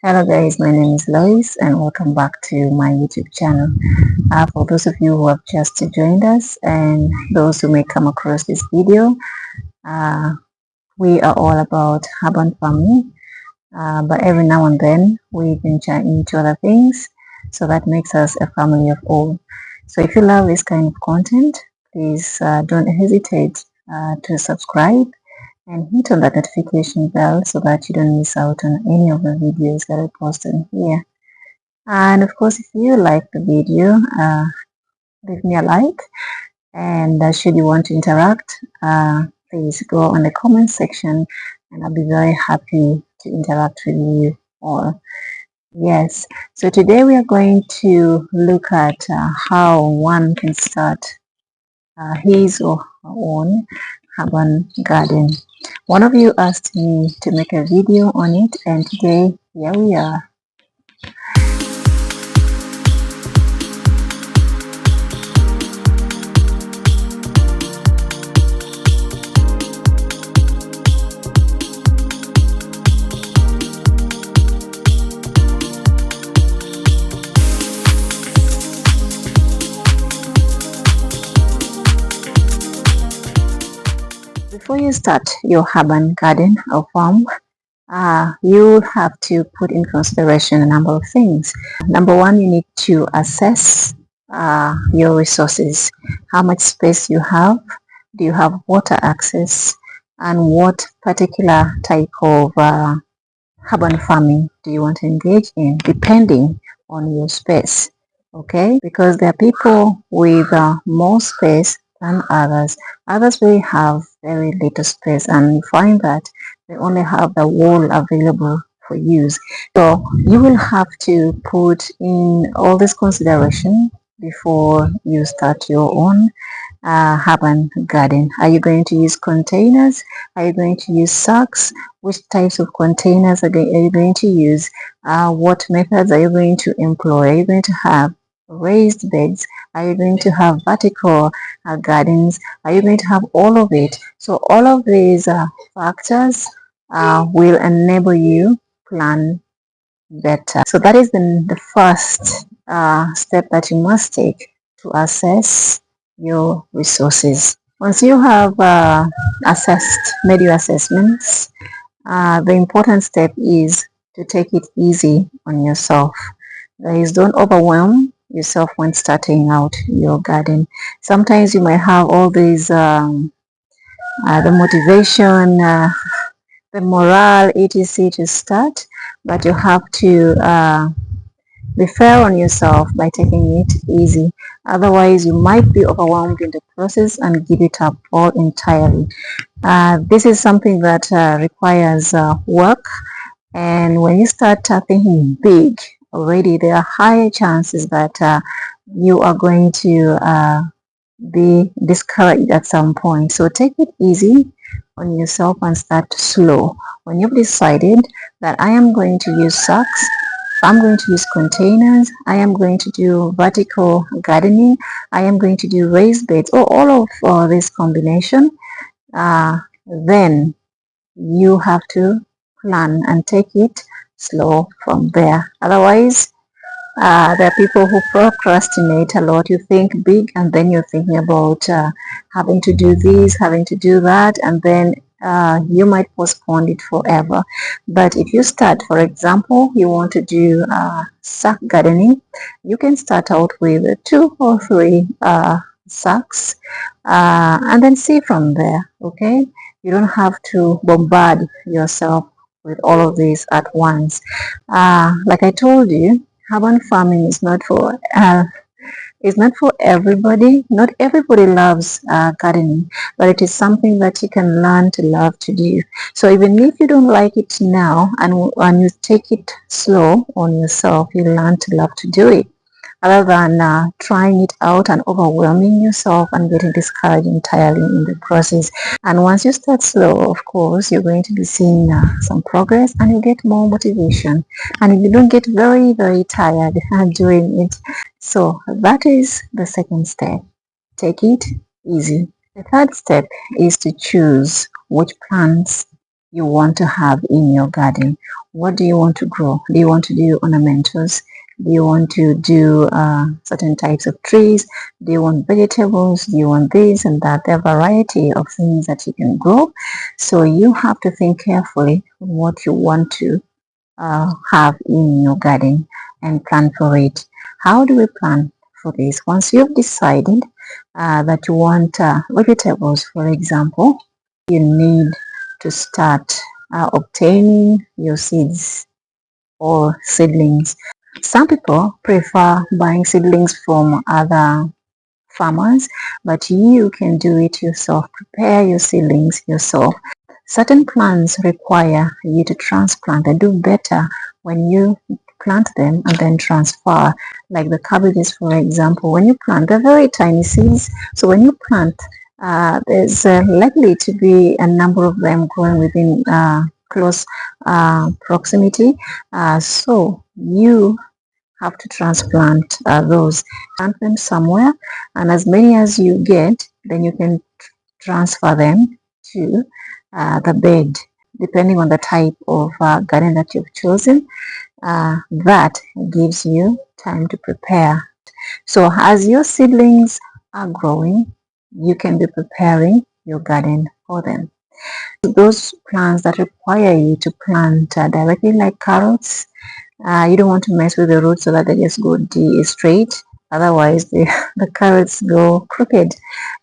Hello guys, my name is Lois and welcome back to my YouTube channel. For those of you who have just joined us and those who may come across this video, uh, we are all about urban farming, but every now and then we venture into other things, so that makes us a family of all. So if you love this kind of content, please don't hesitate to subscribe and hit on that notification bell so that you don't miss out on any of the videos that I post in here. And of course, if you like the video, leave me a like. And should you want to interact, please go on the comment section and I'll be very happy to interact with you all. Yes, so today we are going to look at how one can start his or her own urban garden. One of you asked me to make a video on it, and today here we are. Before you start your urban garden or farm, you have to put in consideration a number of things. Number one, you need to assess your resources. How much space you have? Do you have water access? And what particular type of urban farming do you want to engage in, depending on your space? Okay, because there are people with more space than others. Others will have very little space and you find that they only have the wall available for use. So you will have to put in all this consideration before you start your own urban garden. Are you going to use containers? Are you going to use sacks? Which types of containers are you going to use? What methods are you going to employ? Are you going to have raised beds? Are you going to have vertical gardens? Are you going to have all of it? So all of these factors will enable you plan better. So that is the first step that you must take to assess your resources. Once you have made your assessments, the important step is to take it easy on yourself. That is, don't overwhelm yourself when starting out your garden. Sometimes you might have all these the motivation, the morale, etc. to start, but you have to be fair on yourself by taking it easy. Otherwise, you might be overwhelmed in the process and give it up all entirely. This is something that requires work, and when you start thinking big already, there are higher chances that you are going to be discouraged at some point. So take it easy on yourself and start slow. When you've decided that I am going to use sacks, I'm going to use containers, I am going to do vertical gardening, I am going to do raised beds, or all of this combination, then you have to plan and take it slow from there. Otherwise, there are people who procrastinate a lot. You think big and then you're thinking about having to do this, having to do that, and then you might postpone it forever. But if you start, for example, you want to do sack gardening, you can start out with 2 or 3 sacks and then see from there. Okay, you don't have to bombard yourself with all of this at once. Like I told you, urban farming is not for everybody. Not everybody loves gardening, but it is something that you can learn to love to do. So even if you don't like it now, and you take it slow on yourself, you learn to love to do it, other than trying it out and overwhelming yourself and getting discouraged entirely in the process. And once you start slow, of course, you're going to be seeing some progress and you get more motivation. And you don't get very, very tired doing it. So that is the second step. Take it easy. The third step is to choose which plants you want to have in your garden. What do you want to grow? Do you want to do ornamentals? Do you want to do certain types of trees? Do you want vegetables? Do you want this and that? There are a variety of things that you can grow. So you have to think carefully what you want to have in your garden and plan for it. How do we plan for this? Once you've decided that you want vegetables, for example, you need to start obtaining your seeds or seedlings. Some people prefer buying seedlings from other farmers, but you can do it yourself. Prepare your seedlings yourself. Certain plants require you to transplant. They do better when you plant them and then transfer, like the cabbages, for example. When you plant, they're very tiny seeds. So when you plant, there's likely to be a number of them growing within close proximity. So you have to transplant those, plant them somewhere, and as many as you get, then you can transfer them to the bed, depending on the type of garden that you've chosen. That gives you time to prepare. So as your seedlings are growing, you can be preparing your garden for them. Those plants that require you to plant directly, like carrots, you don't want to mess with the roots so that they just go straight. Otherwise, the carrots go crooked.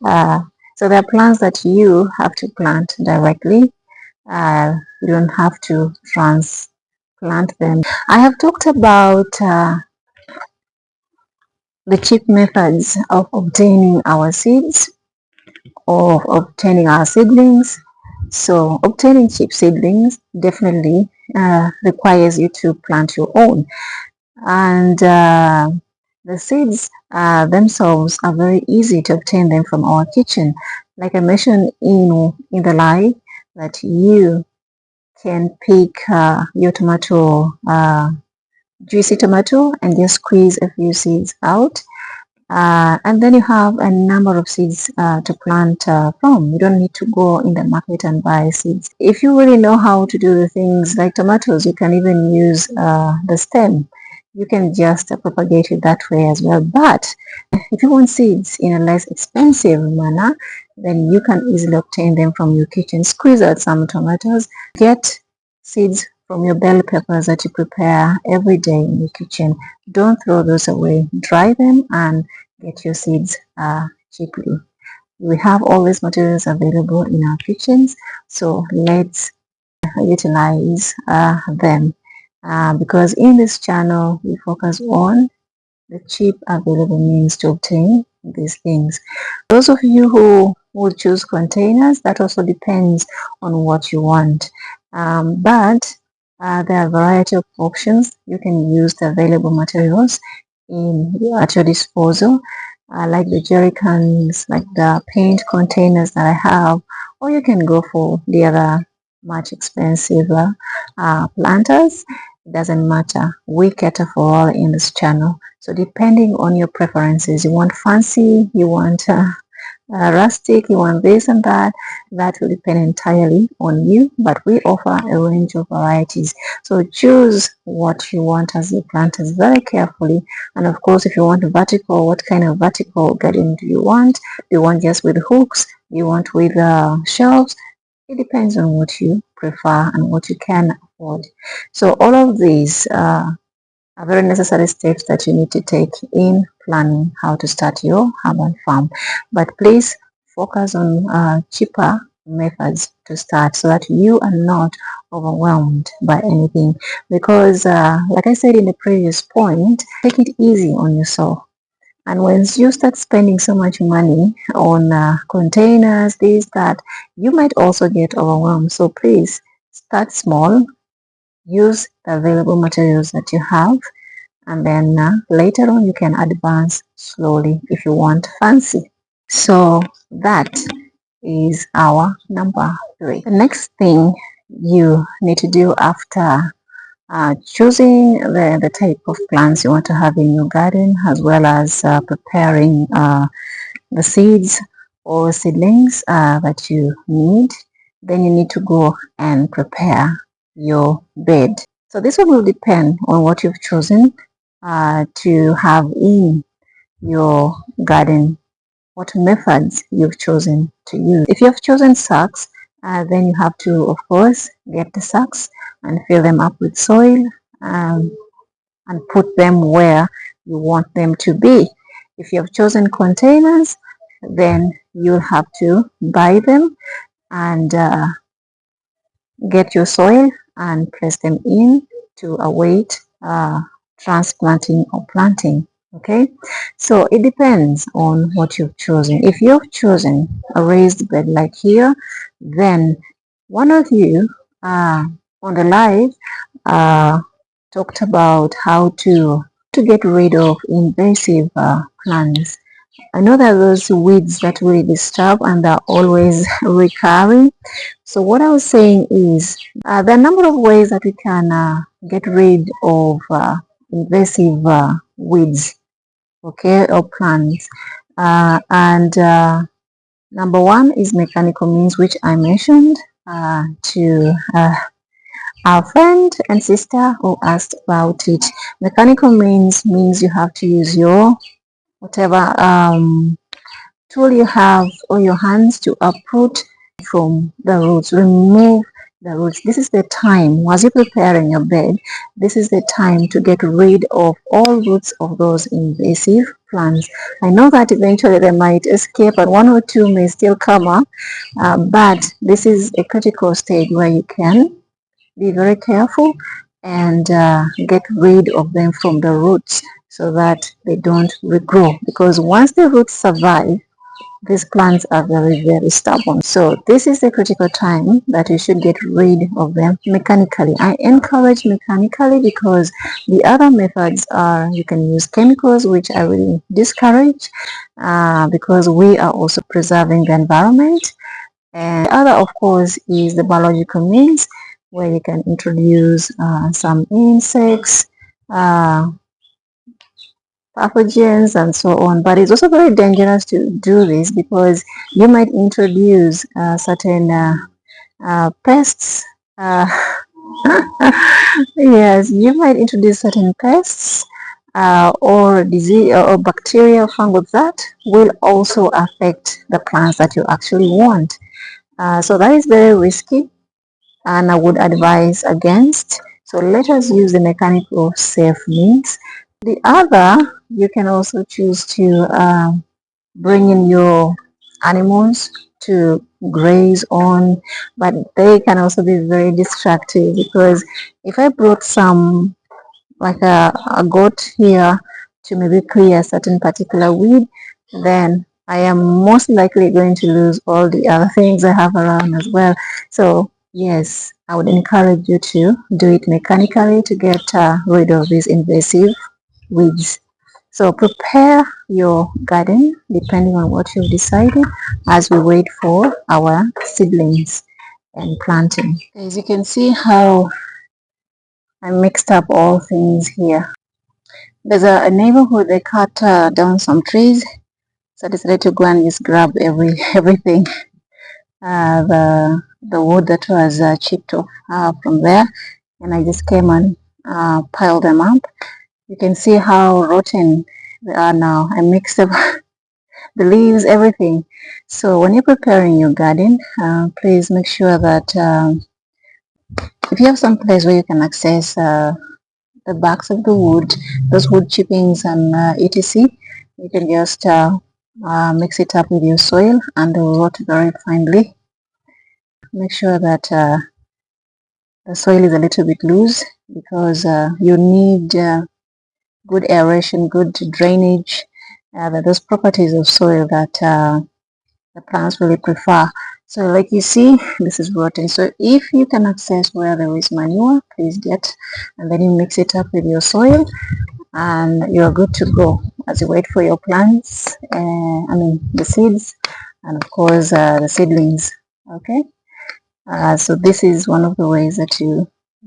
So there are plants that you have to plant directly. You don't have to transplant them. I have talked about the cheap methods of obtaining our seeds or obtaining our seedlings. So obtaining cheap seedlings definitely requires you to plant your own. And the seeds themselves are very easy to obtain them from our kitchen. Like I mentioned in the live, that you can pick your tomato, juicy tomato, and just squeeze a few seeds out. And then you have a number of seeds to plant from. You don't need to go in the market and buy seeds. If you really know how to do the things like tomatoes, you can even use the stem. You can just propagate it that way as well. But if you want seeds in a less expensive manner, then you can easily obtain them from your kitchen. Squeeze out some tomatoes, get seeds from your bell peppers that you prepare every day in your kitchen. Don't throw those away. Dry them and get your seeds cheaply. We have all these materials available in our kitchens, so let's utilize them. Because in this channel, we focus on the cheap available means to obtain these things. Those of you who would choose containers, that also depends on what you want. But there are a variety of options. You can use the available materials at your disposal, like the jerry cans, like the paint containers that I have, or you can go for the other much expensive planters. It doesn't matter. We cater for all in this channel. So depending on your preferences, you want fancy, you want rustic, you want this and that, that will depend entirely on you, but we offer a range of varieties. So choose what you want as your planters very carefully. And of course, if you want vertical, what kind of vertical garden do you want? Do you want just with hooks? Do you want with shelves? It depends on what you prefer and what you can afford. So all of these are very necessary steps that you need to take in planning how to start your herbal farm. But please focus on cheaper methods to start so that you are not overwhelmed by anything. Because like I said in the previous point, take it easy on yourself. And once you start spending so much money on containers, this, that, you might also get overwhelmed. So please start small, use the available materials that you have, and then later on you can advance slowly if you want fancy. So that is our number 3. The next thing you need to do after choosing the type of plants you want to have in your garden, as well as preparing the seeds or seedlings that you need, then you need to go and prepare your bed. So this one will depend on what you've chosen to have in your garden, what methods you've chosen to use. If you have chosen sacks, then you have to, of course, get the sacks and fill them up with soil and put them where you want them to be. If you have chosen containers, then you'll have to buy them and get your soil and place them in to await transplanting or planting. Okay, so it depends on what you've chosen. If you've chosen a raised bed like here, then one of you on the live talked about how to get rid of invasive plants. I know that those weeds that really disturb and are always recurring. So what I was saying is there are a number of ways that we can get rid of invasive weeds, okay, or plants. And number one is mechanical means, which I mentioned to our friend and sister who asked about it. Mechanical means you have to use your whatever tool you have or your hands to uproot from the roots, remove the roots. This is the time, as you're preparing your bed, this is the time to get rid of all roots of those invasive plants. I know that eventually they might escape and one or two may still come up, but this is a critical stage where you can be very careful and get rid of them from the roots so that they don't regrow, because once the roots survive, these plants are very, very stubborn. So this is the critical time that you should get rid of them mechanically. I encourage mechanically because the other methods are you can use chemicals, which I really discourage because we are also preserving the environment. And the other, of course, is the biological means, where you can introduce some insects, pathogens and so on. But it's also very dangerous to do this because you might introduce certain pests. Yes, you might introduce certain pests or disease or bacteria or fungus that will also affect the plants that you actually want. So that is very risky, and I would advise against. So let us use the mechanical safe means. The other, you can also choose to bring in your animals to graze on, but they can also be very destructive, because if I brought some, like a goat here to maybe clear a certain particular weed, then I am most likely going to lose all the other things I have around as well. So yes, I would encourage you to do it mechanically to get rid of these invasive weeds. So prepare your garden depending on what you've decided as we wait for our seedlings and planting. As you can see how I mixed up all things here. There's a neighborhood, they cut down some trees, so I decided to go and just grab everything, the wood that was chipped off from there, and I just came and piled them up. You can see how rotten they are now. I mixed up the leaves, everything. So when you're preparing your garden, please make sure that if you have some place where you can access the backs of the wood, those wood chippings and etc., you can just mix it up with your soil and rot very finely. Make sure that the soil is a little bit loose, because you need good aeration, good drainage, those properties of soil that the plants really prefer. So like you see, this is rotten. So if you can access where there is manure, please get, and then you mix it up with your soil and you're good to go as you wait for your plants, the seeds, and of course the seedlings. Okay, so this is one of the ways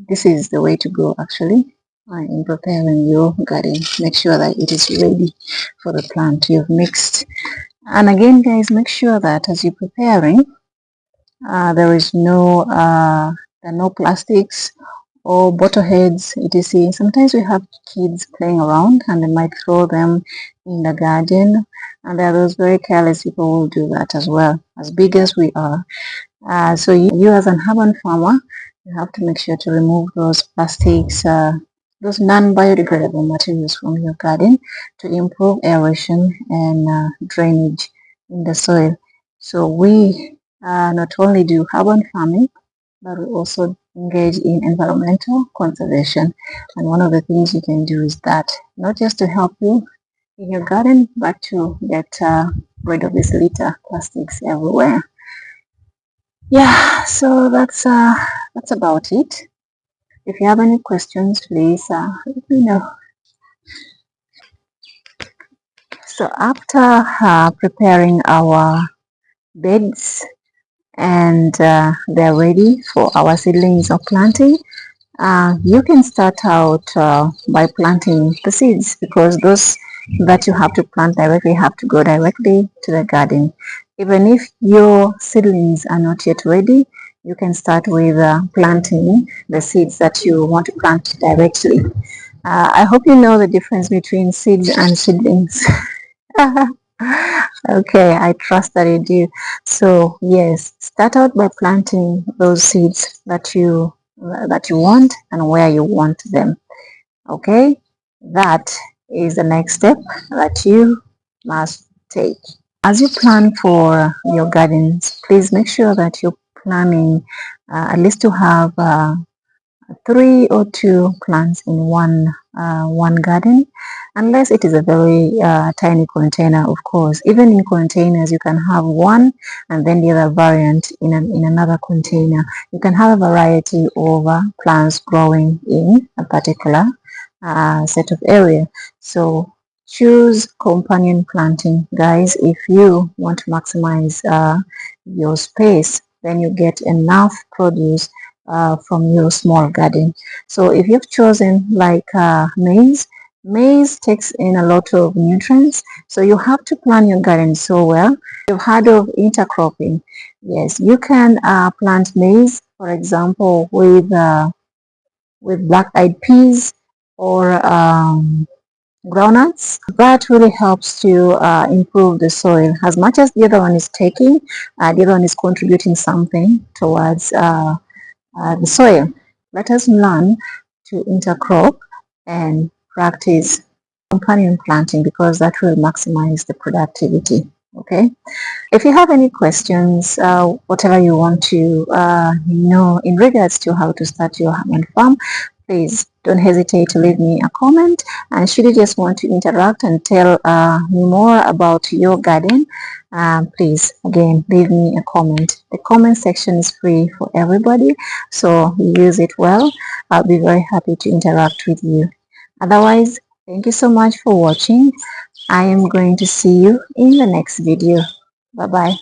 this is the way to go actually in preparing your garden. Make sure that it is ready for the plant you've mixed. And again, guys, make sure that as you're preparing, There is there are no plastics or bottle heads, etc. Sometimes we have kids playing around and they might throw them in the garden, and there are those very careless people who will do that as well, as big as we are. So you as an urban farmer, you have to make sure to remove those plastics, those non-biodegradable materials from your garden to improve aeration and drainage in the soil. So we not only do urban farming, but we also engage in environmental conservation. And one of the things you can do is that, not just to help you in your garden, but to get rid of this litter plastics everywhere. Yeah, so that's about it. If you have any questions, please let me know. So after preparing our beds and they're ready for our seedlings of planting, you can start out by planting the seeds, because those that you have to plant directly have to go directly to the garden. Even if your seedlings are not yet ready, you can start with planting the seeds that you want to plant directly. I hope you know the difference between seeds and seedlings. Okay, I trust that you do. So yes, start out by planting those seeds that you want and where you want them. Okay, that is the next step that you must take. As you plan for your gardens, please make sure that you're planning at least to have 3 or 2 plants in one garden, unless it is a very tiny container. Of course, even in containers you can have one and then the other variant in another container. You can have a variety of plants growing in a particular set of area. So choose companion planting, guys, if you want to maximize your space, then you get enough produce from your small garden. So if you've chosen like maize takes in a lot of nutrients, so you have to plan your garden so well. You've heard of intercropping. Yes, you can plant maize, for example, with black-eyed peas or groundnuts. That really helps to improve the soil. As much as the other one is taking, the other one is contributing something towards the soil. Let us learn to intercrop and practice companion planting, because that will maximize the productivity. Okay. If you have any questions, whatever you want to know in regards to how to start your almond farm, please don't hesitate to leave me a comment. And should you just want to interact and tell me more about your garden, please again leave me a comment. The comment section is free for everybody, so use it well. I'll be very happy to interact with you. Otherwise, thank you so much for watching. I am going to see you in the next video. Bye bye.